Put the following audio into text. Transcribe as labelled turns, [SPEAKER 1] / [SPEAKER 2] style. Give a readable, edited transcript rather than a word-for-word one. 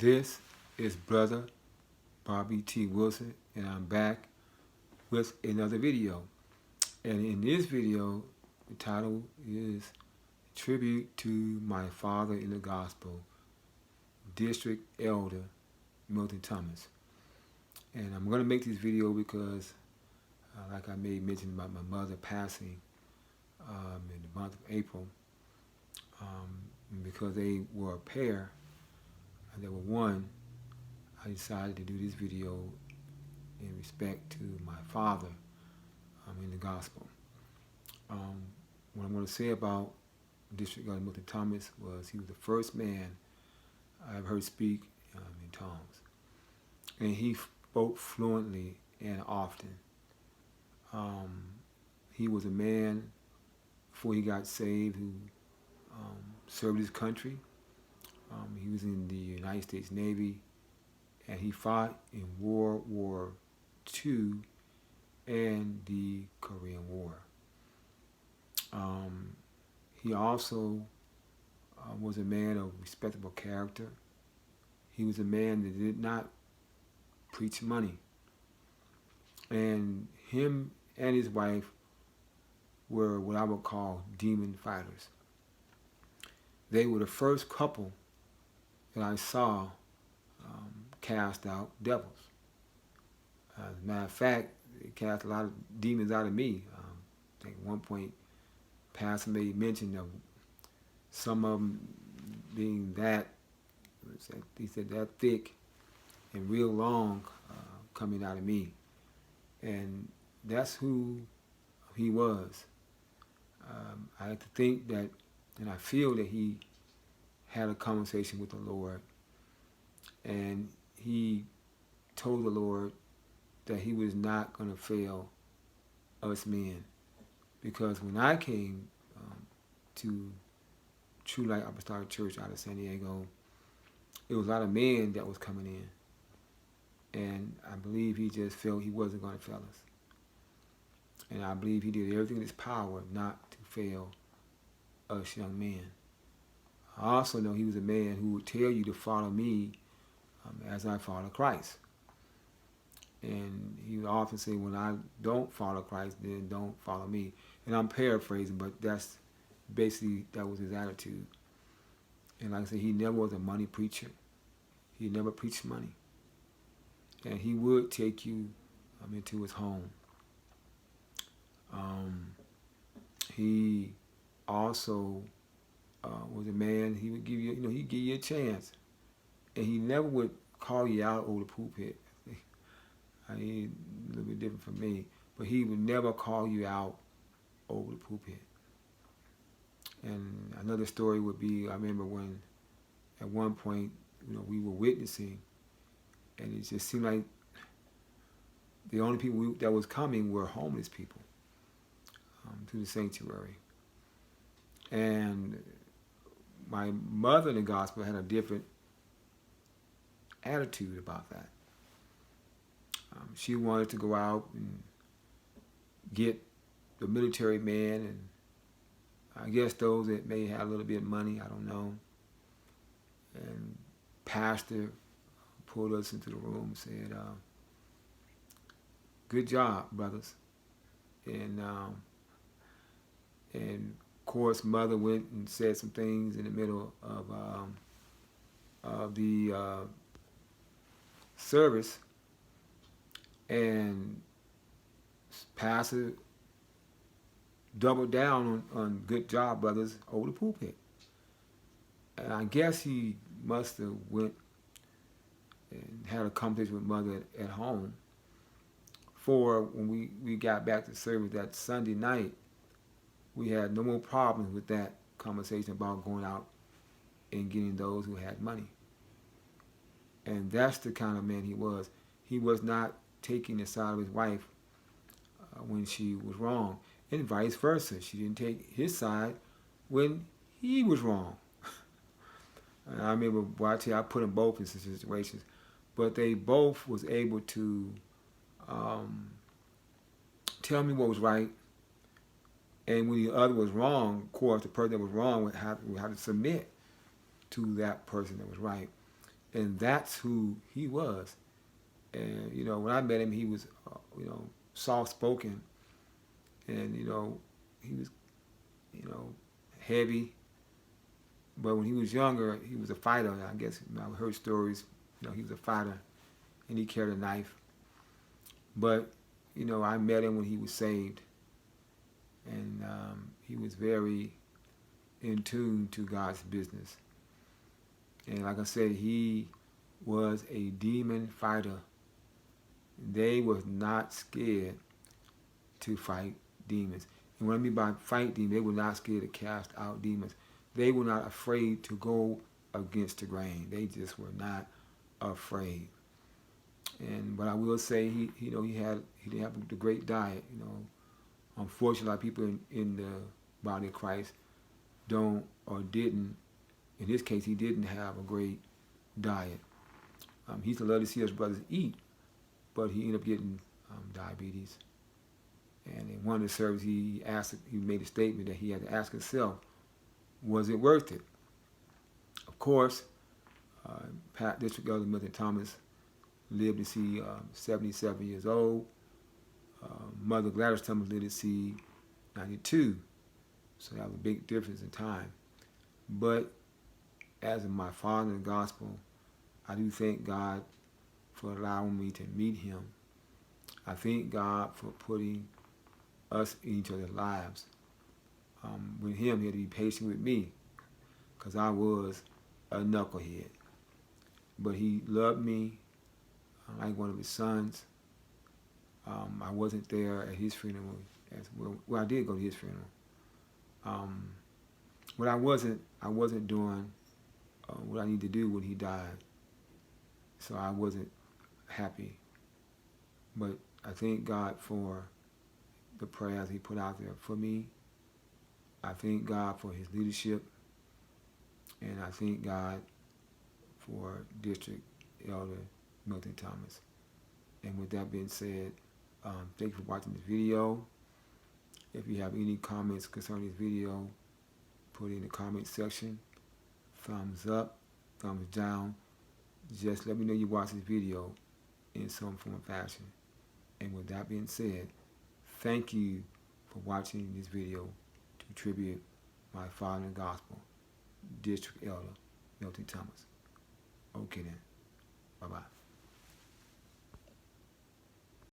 [SPEAKER 1] This is Brother Bobby T. Wilson, and I'm back with another video. And in this video, the title is Tribute to My Father in the Gospel, District Elder Milton Thomas. And I'm going to make this video because, like I made mention about my mother passing in the month of April, because they were a pair, and they were one, I decided to do this video in respect to my father in the gospel. What I'm going to say about District Elder Milton Thomas was he was the first man I've heard speak in tongues. And he spoke fluently and often. He was a man, before he got saved, who served his country. He was in the United States Navy, and he fought in World War II and the Korean War. He also was a man of respectable character. He was a man that did not preach money. And him and his wife were what I would call demon fighters. They were the first couple that I saw cast out devils. As a matter of fact, it cast a lot of demons out of me. I think at one point, Pastor made mention of some of them being he said that thick and real long coming out of me. And that's who he was. I like to think that, and I feel that he had a conversation with the Lord, and he told the Lord that he was not going to fail us men. Because when I came to True Light Apostolic Church out of San Diego, there was a lot of men that was coming in. And I believe he just felt he wasn't going to fail us. And I believe he did everything in his power not to fail us young men. I also know he was a man who would tell you to follow me as I follow Christ. And he would often say, when I don't follow Christ, then don't follow me. And I'm paraphrasing, but that's basically, that was his attitude. And like I said, he never was a money preacher. He never preached money. And he would take you into his home. He also was a man, he would give you, he'd give you a chance. And he never would call you out over the pulpit. I mean, a little bit different from me. But he would never call you out over the pulpit. And another story would be, I remember when, at one point, we were witnessing, and it just seemed like the only people that was coming were homeless people to the sanctuary. And my mother in the gospel had a different attitude about that. She wanted to go out and get the military man, and I guess those that may have a little bit of money, I don't know. And pastor pulled us into the room and said, good job, brothers. And of course, mother went and said some things in the middle of the service, and pastor doubled down on good job, brothers, over the pulpit. And I guess he must have went and had a conversation with mother at home. For when we got back to service that Sunday night, we had no more problems with that conversation about going out and getting those who had money. And that's the kind of man he was. He was not taking the side of his wife when she was wrong, and vice versa. She didn't take his side when he was wrong. And I remember, I put them both in situations, but they both was able to tell me what was right, and when the other was wrong, of course, the person that was wrong would have to submit to that person that was right. And that's who he was. And, you know, when I met him, he was, you know, soft-spoken. And, you know, he was, you know, heavy. But when he was younger, he was a fighter. I guess, you know, I heard stories, you know, he was a fighter. And he carried a knife. But, you know, I met him when he was saved. And he was very in tune to God's business. And like I said, he was a demon fighter. They was not scared to fight demons. And what I mean by fight demons, they were not scared to cast out demons. They were not afraid to go against the grain. They just were not afraid. And but I will say, he didn't have the great diet. You know, unfortunately, a lot of people in the body of Christ don't or didn't. In his case, he didn't have a great diet. He used to love to see his brothers eat, but he ended up getting diabetes. And in one of the services, he made a statement that he had to ask himself, was it worth it? Of course, District Elder Milton Thomas lived to see 77 years old. Mother Gladys Thomas lived to see 92. So that was a big difference in time. But as my father in the gospel, I do thank God for allowing me to meet him. I thank God for putting us in each other's lives. With him, he had to be patient with me because I was a knucklehead. But he loved me like one of his sons. I wasn't there at his funeral as well. Well, I did go to his funeral. But I wasn't doing what I needed to do when he died. So I wasn't happy. But I thank God for the prayers he put out there for me. I thank God for his leadership. And I thank God for District Elder Milton Thomas. And with that being said, thank you for watching this video. If you have any comments concerning this video, put it in the comment section. Thumbs up, thumbs down. Just let me know you watched this video in some form or fashion. And with that being said, thank you for watching this video to tribute my father in the gospel, District Elder Milton Thomas. Okay then. Bye-bye.